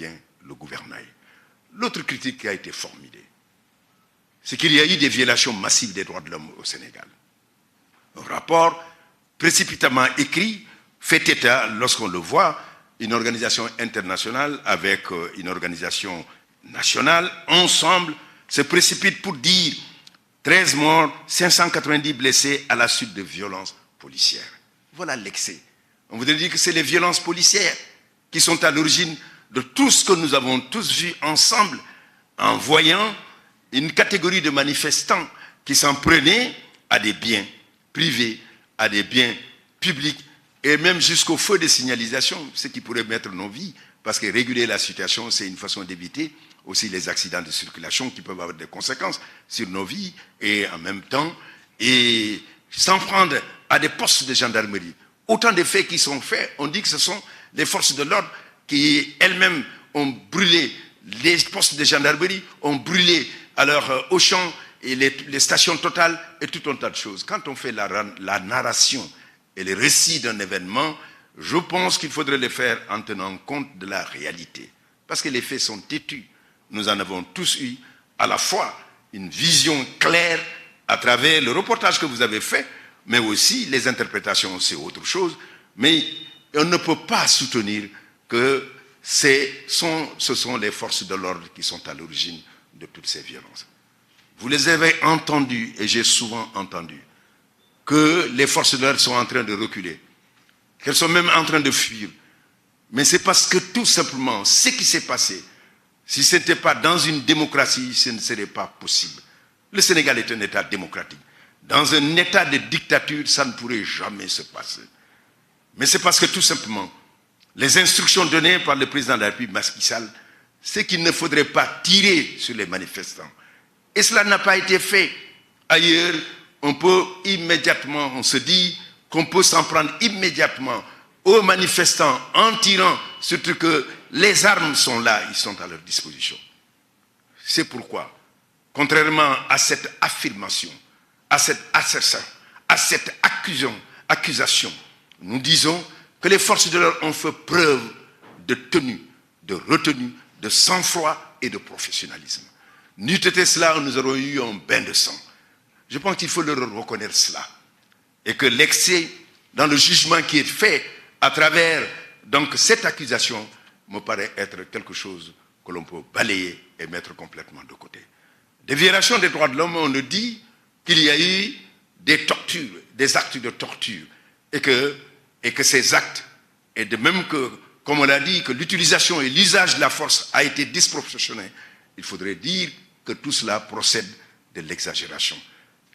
bien le gouvernail. L'autre critique qui a été formulée, c'est qu'il y a eu des violations massives des droits de l'homme au Sénégal. Un rapport précipitamment écrit fait état, lorsqu'on le voit, une organisation internationale avec une organisation nationale, ensemble, se précipitent pour dire 13 morts, 590 blessés à la suite de violences policières. Voilà l'excès. On voudrait dire que c'est les violences policières qui sont à l'origine de tout ce que nous avons tous vu ensemble en voyant une catégorie de manifestants qui s'en prenaient à des biens privés, à des biens publics et même jusqu'au feu de signalisation, ce qui pourrait mettre nos vies, parce que réguler la situation, c'est une façon d'éviter aussi les accidents de circulation qui peuvent avoir des conséquences sur nos vies et en même temps, et s'en prendre à des postes de gendarmerie. Autant de faits qui sont faits, on dit que ce sont les forces de l'ordre qui elles-mêmes ont brûlé les postes de gendarmerie, ont brûlé alors Auchan et les stations Total et tout un tas de choses. Quand on fait la narration et le récit d'un événement, je pense qu'il faudrait le faire en tenant compte de la réalité. Parce que les faits sont têtus. Nous en avons tous eu à la fois une vision claire à travers le reportage que vous avez fait, mais aussi les interprétations, c'est autre chose. Mais on ne peut pas soutenir que ce sont les forces de l'ordre qui sont à l'origine de toutes ces violences. Vous les avez entendus, et j'ai souvent entendu, que les forces de l'ordre sont en train de reculer, qu'elles sont même en train de fuir. Mais c'est parce que tout simplement, ce qui s'est passé, si ce n'était pas dans une démocratie, ce ne serait pas possible. Le Sénégal est un État démocratique. Dans un État de dictature, ça ne pourrait jamais se passer. Mais c'est parce que tout simplement, les instructions données par le président de la République, Macky Sall, c'est qu'il ne faudrait pas tirer sur les manifestants. Et cela n'a pas été fait. Ailleurs, on peut immédiatement, on se dit qu'on peut s'en prendre immédiatement aux manifestants en tirant, surtout que les armes sont là, ils sont à leur disposition. C'est pourquoi, contrairement à cette affirmation, à cet assassin, à cette accusation, nous disons que les forces de l'ordre ont fait preuve de tenue, de retenue, de sang-froid et de professionnalisme. N'eût été cela, nous aurions eu un bain de sang. Je pense qu'il faut leur reconnaître cela. Et que l'excès dans le jugement qui est fait à travers donc, cette accusation me paraît être quelque chose que l'on peut balayer et mettre complètement de côté. Des violations des droits de l'homme, on nous dit qu'il y a eu des tortures, des actes de torture, et que ces actes, et de même que, comme on l'a dit, que l'utilisation et l'usage de la force a été disproportionné, il faudrait dire que tout cela procède de l'exagération.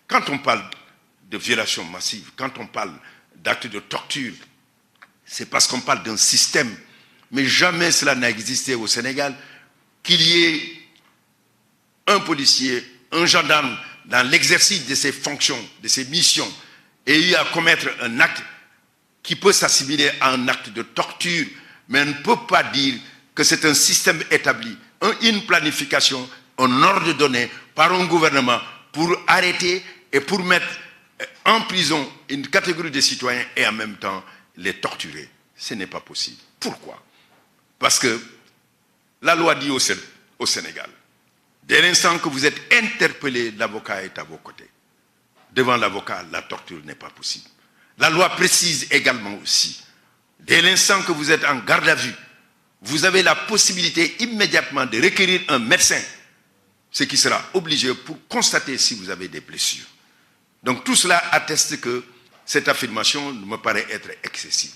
Quand on parle de violations massives, quand on parle d'actes de torture, c'est parce qu'on parle d'un système. Mais jamais cela n'a existé au Sénégal, qu'il y ait un policier, un gendarme, dans l'exercice de ses fonctions, de ses missions, ait eu à commettre un acte qui peut s'assimiler à un acte de torture, mais on ne peut pas dire que c'est un système établi, une planification, un ordre donné par un gouvernement pour arrêter et pour mettre en prison une catégorie de citoyens et en même temps les torturer. Ce n'est pas possible. Pourquoi? Parce que la loi dit au Sénégal, dès l'instant que vous êtes interpellé, l'avocat est à vos côtés. Devant l'avocat, la torture n'est pas possible. La loi précise également aussi, dès l'instant que vous êtes en garde à vue, vous avez la possibilité immédiatement de requérir un médecin, ce qui sera obligé pour constater si vous avez des blessures. Donc tout cela atteste que cette affirmation me paraît être excessive.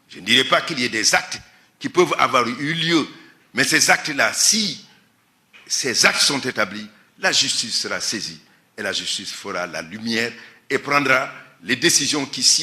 Je ne dirais pas qu'il y ait des actes qui peuvent avoir eu lieu, mais ces actes-là, si ces actes sont établis, la justice sera saisie et la justice fera la lumière et prendra les décisions qui